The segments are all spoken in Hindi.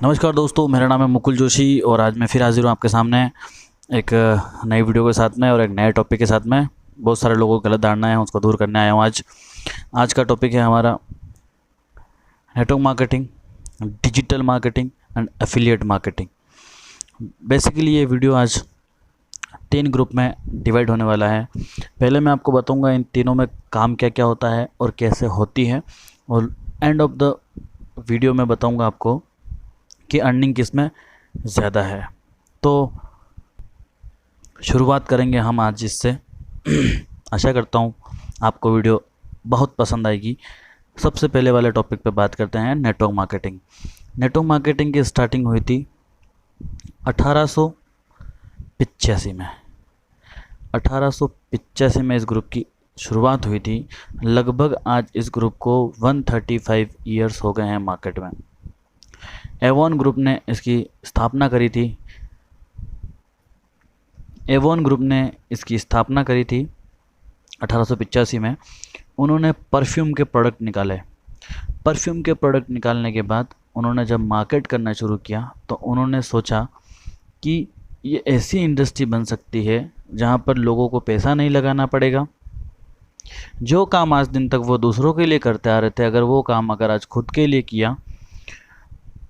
नमस्कार दोस्तों, मेरा नाम है मुकुल जोशी और आज मैं फिर हाजिर हूँ आपके सामने एक नई वीडियो के साथ में और एक नए टॉपिक के साथ में। बहुत सारे लोगों को गलत धारणा है, उसको दूर करने आया हूँ आज का टॉपिक है हमारा network marketing, digital marketing and affiliate marketing. Basically ये वीडियो आज 3 ग्रुप में डिवाइड होने वाला है। पहले मैं आपको बताऊँगा इन तीनों में काम क्या क्या होता है और कैसे होती है, और एंड ऑफ द वीडियो में बताऊँगा आपको कि अर्निंग किस में ज़्यादा है। तो शुरुआत करेंगे हम आज इससे। आशा करता हूँ आपको वीडियो बहुत पसंद आएगी। सबसे पहले वाले टॉपिक पे बात करते हैं, नेटवर्क मार्केटिंग। नेटवर्क मार्केटिंग की स्टार्टिंग हुई थी 1885 में। 1885 में इस ग्रुप की शुरुआत हुई थी। लगभग आज इस ग्रुप को 135 ईयर्स हो गए हैं मार्केट में। एवॉन ग्रुप ने इसकी स्थापना करी थी। 1885 में। उन्होंने परफ्यूम के प्रोडक्ट निकाले। परफ्यूम के प्रोडक्ट निकालने के बाद उन्होंने जब मार्केट करना शुरू किया तो उन्होंने सोचा कि ये ऐसी इंडस्ट्री बन सकती है जहाँ पर लोगों को पैसा नहीं लगाना पड़ेगा। जो काम आज दिन तक वो दूसरों के लिए करते आ रहे थे, अगर आज खुद के लिए किया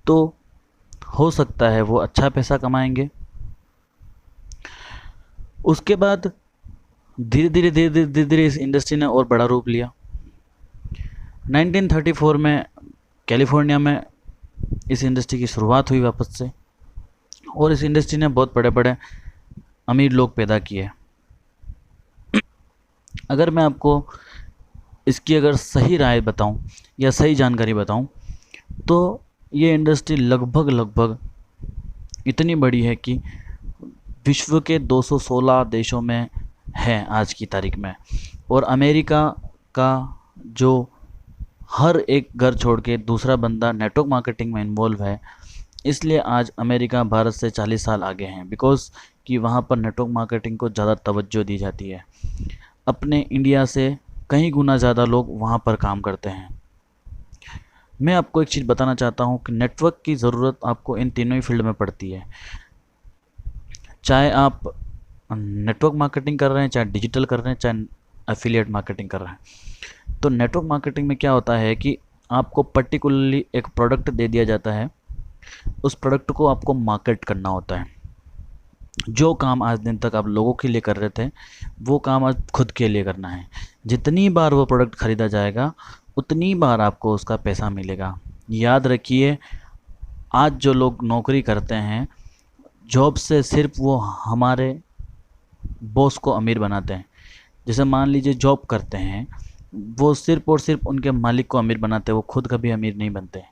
तो हो सकता है वो अच्छा पैसा कमाएंगे। उसके बाद धीरे धीरे इस इंडस्ट्री ने और बड़ा रूप लिया। 1934 में कैलिफोर्निया में इस इंडस्ट्री की शुरुआत हुई वापस से, और इस इंडस्ट्री ने बहुत बड़े बड़े अमीर लोग पैदा किए। अगर मैं आपको इसकी अगर सही राय बताऊं या सही जानकारी बताऊं तो ये इंडस्ट्री लगभग इतनी बड़ी है कि विश्व के 216 देशों में है आज की तारीख में। और अमेरिका का जो हर एक घर छोड़ के दूसरा बंदा नेटवर्क मार्केटिंग में इन्वॉल्व है, इसलिए आज अमेरिका भारत से 40 साल आगे हैं, बिकॉज़ कि वहाँ पर नेटवर्क मार्केटिंग को ज़्यादा तवज्जो दी जाती है। अपने इंडिया से कई गुना ज़्यादा लोग वहाँ पर काम करते हैं। मैं आपको एक चीज़ बताना चाहता हूँ कि नेटवर्क की ज़रूरत आपको इन तीनों ही फील्ड में पड़ती है। चाहे आप नेटवर्क मार्केटिंग कर रहे हैं, चाहे डिजिटल कर रहे हैं, चाहे एफिलिएट मार्केटिंग कर रहे हैं। तो नेटवर्क मार्केटिंग में क्या होता है कि आपको पर्टिकुलरली एक प्रोडक्ट दे दिया जाता है, उस प्रोडक्ट को आपको मार्केट करना होता है। जो काम आज दिन तक आप लोगों के लिए कर रहे थे, वो काम आज खुद के लिए करना है। जितनी बार वो प्रोडक्ट ख़रीदा जाएगा उतनी बार आपको उसका पैसा मिलेगा। याद रखिए, आज जो लोग नौकरी करते हैं, जॉब से सिर्फ वो हमारे बॉस को अमीर बनाते हैं। जैसे मान लीजिए जॉब करते हैं, वो सिर्फ और सिर्फ उनके मालिक को अमीर बनाते हैं, वो खुद कभी अमीर नहीं बनते।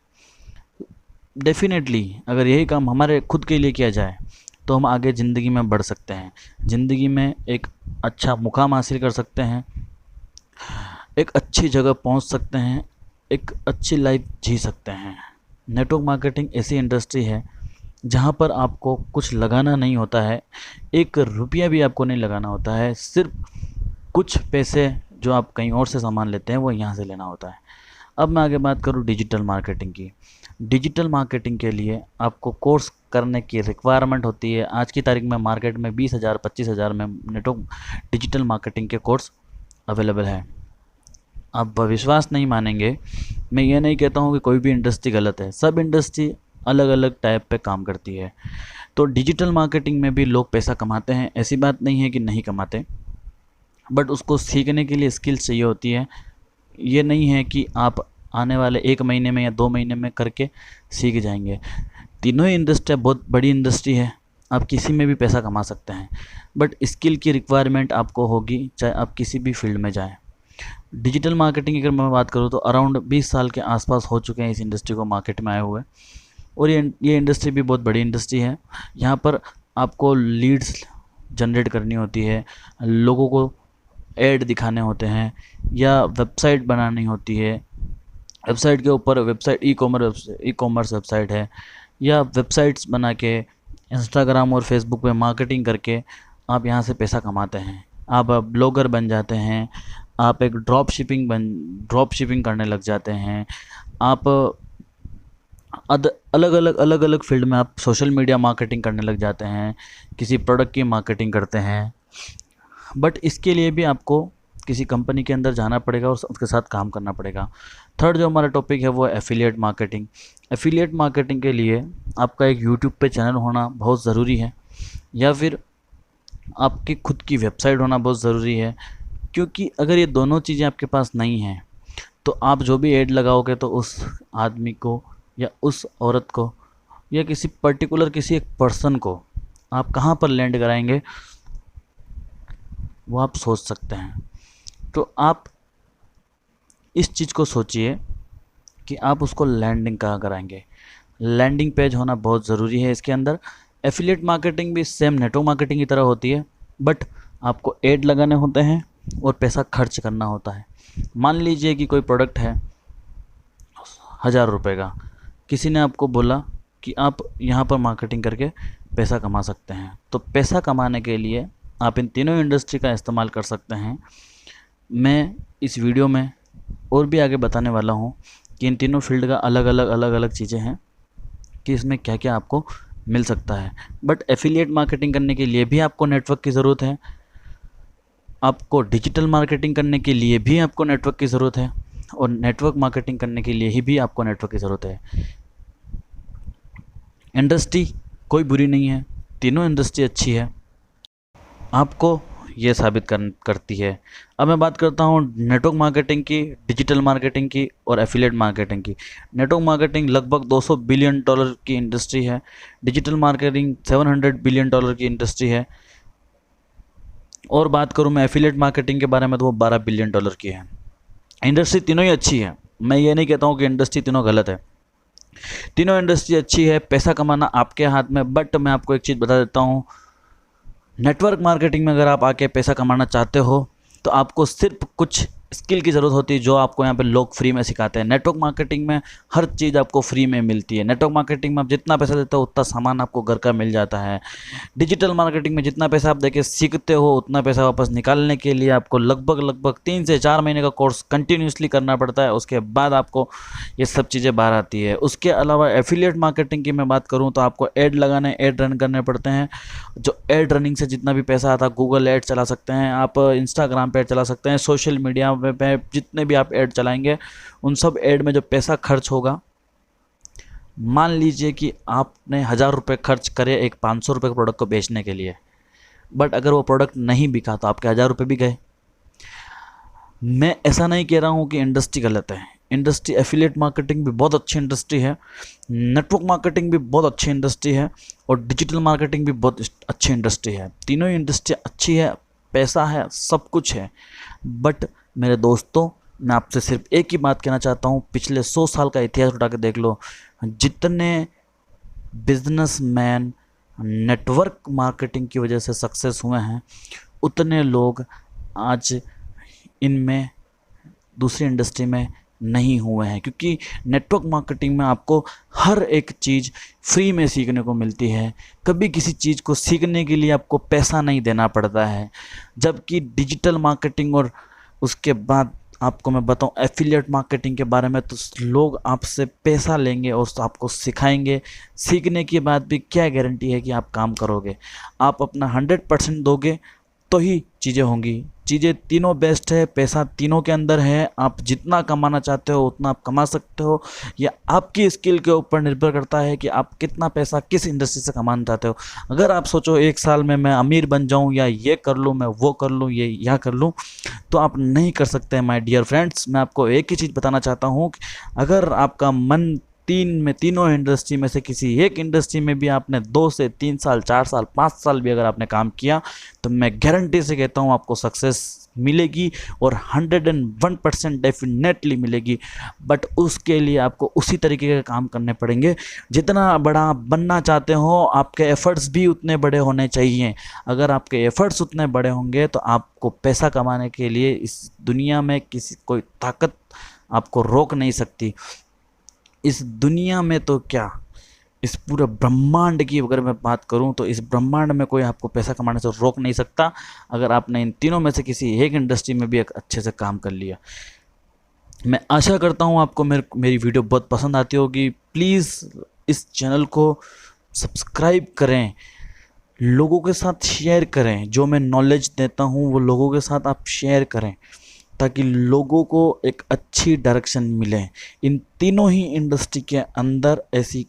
डेफिनेटली अगर यही काम हमारे खुद के लिए किया जाए तो हम आगे ज़िंदगी में बढ़ सकते हैं, ज़िंदगी में एक अच्छा मुकाम हासिल कर सकते हैं, एक अच्छी जगह पहुंच सकते हैं, एक अच्छी लाइफ जी सकते हैं। नेटवर्क मार्केटिंग ऐसी इंडस्ट्री है जहां पर आपको कुछ लगाना नहीं होता है, 1 रुपया भी आपको नहीं लगाना होता है। सिर्फ कुछ पैसे जो आप कहीं और से सामान लेते हैं वो यहाँ से लेना होता है। अब मैं आगे बात करूँ डिजिटल मार्केटिंग की। डिजिटल मार्केटिंग के लिए आपको कोर्स करने की रिक्वायरमेंट होती है। आज की तारीख में मार्केट में 20,000 25,000 में नेटवर्क डिजिटल मार्केटिंग के कोर्स अवेलेबल है। आप विश्वास नहीं मानेंगे, मैं ये नहीं कहता हूँ कि कोई भी इंडस्ट्री गलत है, सब इंडस्ट्री अलग अलग टाइप पे काम करती है। तो डिजिटल मार्केटिंग में भी लोग पैसा कमाते हैं, ऐसी बात नहीं है कि नहीं कमाते, बट उसको सीखने के लिए स्किल्स चाहिए होती है। ये नहीं है कि आप आने वाले 1 महीने में या 2 महीने में करके सीख जाएंगे। तीनों ही इंडस्ट्री बहुत बड़ी इंडस्ट्री है, आप किसी में भी पैसा कमा सकते हैं, बट स्किल की रिक्वायरमेंट आपको होगी, चाहे आप किसी भी फील्ड में जाएँ। डिजिटल मार्केटिंग की अगर मैं बात करूँ तो अराउंड 20 साल के आसपास हो चुके हैं इस इंडस्ट्री को मार्केट में आए हुए, और ये इंडस्ट्री भी बहुत बड़ी इंडस्ट्री है। यहाँ पर आपको लीड्स जनरेट करनी होती है, लोगों को ऐड दिखाने होते हैं, या वेबसाइट बनानी होती है। वेबसाइट के ऊपर ई कॉमर्स वेबसाइट है, या वेबसाइट्स बना के इंस्टाग्राम और फेसबुक पे मार्केटिंग करके आप यहाँ से पैसा कमाते हैं। आप ब्लॉगर बन जाते हैं, आप एक ड्रॉप शिपिंग करने लग जाते हैं, आप अलग अलग फील्ड में आप सोशल मीडिया मार्केटिंग करने लग जाते हैं, किसी प्रोडक्ट की मार्केटिंग करते हैं। बट इसके लिए भी आपको किसी कंपनी के अंदर जाना पड़ेगा और उसके साथ काम करना पड़ेगा। थर्ड जो हमारा टॉपिक है वो है एफिलिएट मार्केटिंग। एफिलिएट मार्केटिंग के लिए आपका एक यूट्यूब पे चैनल होना बहुत ज़रूरी है, या फिर आपकी खुद की वेबसाइट होना बहुत ज़रूरी है। क्योंकि अगर ये दोनों चीज़ें आपके पास नहीं हैं तो आप जो भी ऐड लगाओगे तो उस आदमी को या उस औरत को या किसी पर्टिकुलर किसी एक पर्सन को आप कहाँ पर लैंड कराएंगे वो आप सोच सकते हैं। तो आप इस चीज़ को सोचिए कि आप उसको लैंडिंग कहाँ कराएंगे। लैंडिंग पेज होना बहुत ज़रूरी है इसके अंदर। एफिलिएट मार्केटिंग भी सेम नेटवर्क मार्केटिंग की तरह होती है, बट आपको ऐड लगाने होते हैं और पैसा खर्च करना होता है। मान लीजिए कि कोई प्रोडक्ट है 1000 रुपये का, किसी ने आपको बोला कि आप यहाँ पर मार्केटिंग करके पैसा कमा सकते हैं। तो पैसा कमाने के लिए आप इन तीनों इंडस्ट्री का इस्तेमाल कर सकते हैं। मैं इस वीडियो में और भी आगे बताने वाला हूँ कि इन तीनों फील्ड का अलग अलग चीज़ें हैं कि इसमें क्या क्या आपको मिल सकता है। बट एफिलिएट मार्केटिंग करने के लिए भी आपको नेटवर्क की ज़रूरत है, आपको डिजिटल मार्केटिंग करने के लिए भी आपको नेटवर्क की ज़रूरत है, और नेटवर्क मार्केटिंग करने के लिए ही भी आपको नेटवर्क की ज़रूरत है। इंडस्ट्री कोई बुरी नहीं है, तीनों इंडस्ट्री अच्छी है, आपको ये साबित करती है। अब मैं बात करता हूँ नेटवर्क मार्केटिंग की, डिजिटल मार्केटिंग की और एफिलिएट मार्केटिंग की। नेटवर्क मार्केटिंग लगभग $200 बिलियन की इंडस्ट्री है, डिजिटल मार्केटिंग $700 बिलियन की इंडस्ट्री है, और बात करूँ मैं एफिलिएट मार्केटिंग के बारे में तो वो $12 बिलियन की है। इंडस्ट्री तीनों ही अच्छी है, मैं ये नहीं कहता हूँ कि इंडस्ट्री तीनों गलत है, तीनों इंडस्ट्री अच्छी है, पैसा कमाना आपके हाथ में। बट मैं आपको एक चीज़ बता देता हूँ, नेटवर्क मार्केटिंग में अगर आप आके पैसा कमाना चाहते हो तो आपको सिर्फ कुछ स्किल की ज़रूरत होती है जो आपको यहाँ पे लोग फ्री में सिखाते हैं। नेटवर्क मार्केटिंग में हर चीज़ आपको फ्री में मिलती है। नेटवर्क मार्केटिंग में आप जितना पैसा देते हो उतना सामान आपको घर का मिल जाता है। डिजिटल मार्केटिंग में जितना पैसा आप देके सीखते हो उतना पैसा वापस निकालने के लिए आपको लगभग 3 से 4 महीने का कोर्स कंटिन्यूसली करना पड़ता है, उसके बाद आपको ये सब चीज़ें बाहर आती है। उसके अलावा एफिलिएट मार्केटिंग की मैं बात करूँ तो आपको ऐड लगाने, ऐड रन करने पड़ते हैं। जो ऐड रनिंग से जितना भी पैसा आता है, गूगल ऐड चला सकते हैं आप, इंस्टाग्राम पे ऐड चला सकते हैं, सोशल मीडिया पे जितने भी आप ऐड चलाएंगे उन सब ऐड में जो पैसा खर्च होगा, मान लीजिए कि आपने 1000 रुपये खर्च करे एक 500 रुपये के प्रोडक्ट को बेचने के लिए, बट अगर वो प्रोडक्ट नहीं बिका तो आपके 1000 रुपये भी गए। मैं ऐसा नहीं कह रहा हूँ कि इंडस्ट्री गलत है, इंडस्ट्री एफिलिएट मार्केटिंग भी बहुत अच्छी इंडस्ट्री है, नेटवर्क मार्केटिंग भी बहुत अच्छी इंडस्ट्री है, और डिजिटल मार्केटिंग भी बहुत अच्छी इंडस्ट्री है। तीनों ही इंडस्ट्री अच्छी है, पैसा है, सब कुछ है। बट मेरे दोस्तों, मैं आपसे सिर्फ एक ही बात कहना चाहता हूँ, पिछले 100 साल का इतिहास उठा के देख लो, जितने बिजनेसमैन नेटवर्क मार्केटिंग की वजह से सक्सेस हुए हैं उतने लोग आज इनमें दूसरी इंडस्ट्री में नहीं हुए हैं। क्योंकि नेटवर्क मार्केटिंग में आपको हर एक चीज़ फ्री में सीखने को मिलती है, कभी किसी चीज़ को सीखने के लिए आपको पैसा नहीं देना पड़ता है। जबकि डिजिटल मार्केटिंग और उसके बाद आपको मैं बताऊं एफिलिएट मार्केटिंग के बारे में, तो लोग आपसे पैसा लेंगे और आपको सिखाएंगे। सीखने के बाद भी क्या गारंटी है कि आप काम करोगे? आप अपना 100% दोगे तो ही चीज़ें होंगी। चीज़ें तीनों बेस्ट है, पैसा तीनों के अंदर है, आप जितना कमाना चाहते हो उतना आप कमा सकते हो। यह आपकी स्किल के ऊपर निर्भर करता है कि आप कितना पैसा किस इंडस्ट्री से कमाना चाहते हो। अगर आप सोचो 1 साल में मैं अमीर बन जाऊं, या ये कर लूं, मैं वो कर लूं, ये यह कर लूं, तो आप नहीं कर सकते माय डियर फ्रेंड्स। मैं आपको एक ही चीज़ बताना चाहता हूँ कि अगर आपका मन तीनों इंडस्ट्री में से किसी एक इंडस्ट्री में भी आपने 2 से 3 साल, 4 साल, 5 साल भी अगर आपने काम किया, तो मैं गारंटी से कहता हूँ आपको सक्सेस मिलेगी, और 101% डेफिनेटली मिलेगी। बट उसके लिए आपको उसी तरीके के काम करने पड़ेंगे। जितना बड़ा आप बनना चाहते हो, आपके एफ़र्ट्स भी उतने बड़े होने चाहिए। अगर आपके एफ़र्ट्स उतने बड़े होंगे तो आपको पैसा कमाने के लिए इस दुनिया में कोई ताकत आपको रोक नहीं सकती। इस दुनिया में तो क्या, इस पूरे ब्रह्मांड की अगर मैं बात करूं तो इस ब्रह्मांड में कोई आपको पैसा कमाने से रोक नहीं सकता, अगर आपने इन तीनों में से किसी एक इंडस्ट्री में भी एक अच्छे से काम कर लिया। मैं आशा करता हूं आपको मेरी वीडियो बहुत पसंद आती होगी। प्लीज़ इस चैनल को सब्सक्राइब करें, लोगों के साथ शेयर करें। जो मैं नॉलेज देता हूँ वो लोगों के साथ आप शेयर करें, ताकि लोगों को एक अच्छी डायरेक्शन मिले। इन तीनों ही इंडस्ट्री के अंदर ऐसी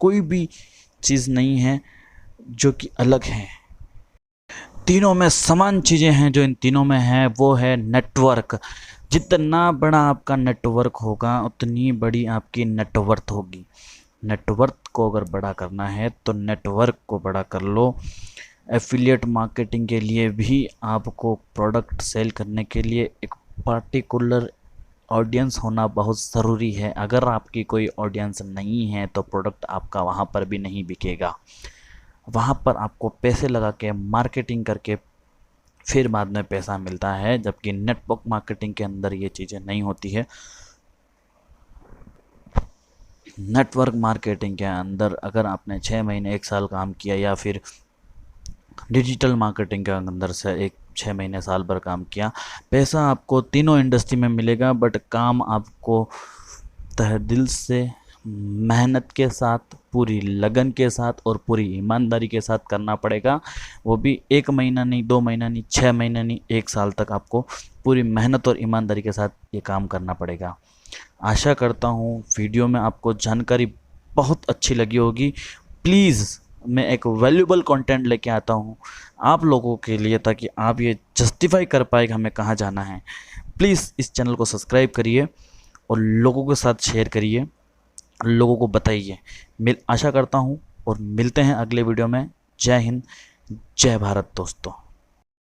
कोई भी चीज़ नहीं है जो कि अलग है। तीनों में समान चीज़ें हैं। जो इन तीनों में है वो है नेटवर्क। जितना बड़ा आपका नेटवर्क होगा उतनी बड़ी आपकी नेटवर्थ होगी। नेटवर्थ को अगर बड़ा करना है तो नेटवर्क को बड़ा कर लो। एफिलिएट मार्केटिंग के लिए भी आपको प्रोडक्ट सेल करने के लिए एक पार्टिकुलर ऑडियंस होना बहुत ज़रूरी है। अगर आपकी कोई ऑडियंस नहीं है तो प्रोडक्ट आपका वहाँ पर भी नहीं बिकेगा। वहाँ पर आपको पैसे लगा के मार्केटिंग करके फिर बाद में पैसा मिलता है, जबकि नेटवर्क मार्केटिंग के अंदर ये चीज़ें नहीं होती है। नेटवर्क मार्केटिंग के अंदर अगर आपने 6 महीने 1 साल काम किया, या फिर डिजिटल मार्केटिंग के अंदर से 6 महीने साल भर काम किया, पैसा आपको तीनों इंडस्ट्री में मिलेगा, बट काम आपको तहे दिल से, मेहनत के साथ, पूरी लगन के साथ और पूरी ईमानदारी के साथ करना पड़ेगा। वो भी 1 महीना नहीं, 2 महीना नहीं, 6 महीना नहीं, 1 साल तक आपको पूरी मेहनत और ईमानदारी के साथ ये काम करना पड़ेगा। आशा करता हूँ वीडियो में आपको जानकारी बहुत अच्छी लगी होगी। प्लीज़, मैं एक वैल्यूबल कंटेंट लेके आता हूँ आप लोगों के लिए, ताकि आप ये जस्टिफाई कर पाए कि हमें कहाँ जाना है। प्लीज़ इस चैनल को सब्सक्राइब करिए और लोगों के साथ शेयर करिए, लोगों को बताइए। आशा करता हूँ और मिलते हैं अगले वीडियो में। जय हिंद, जय भारत दोस्तों।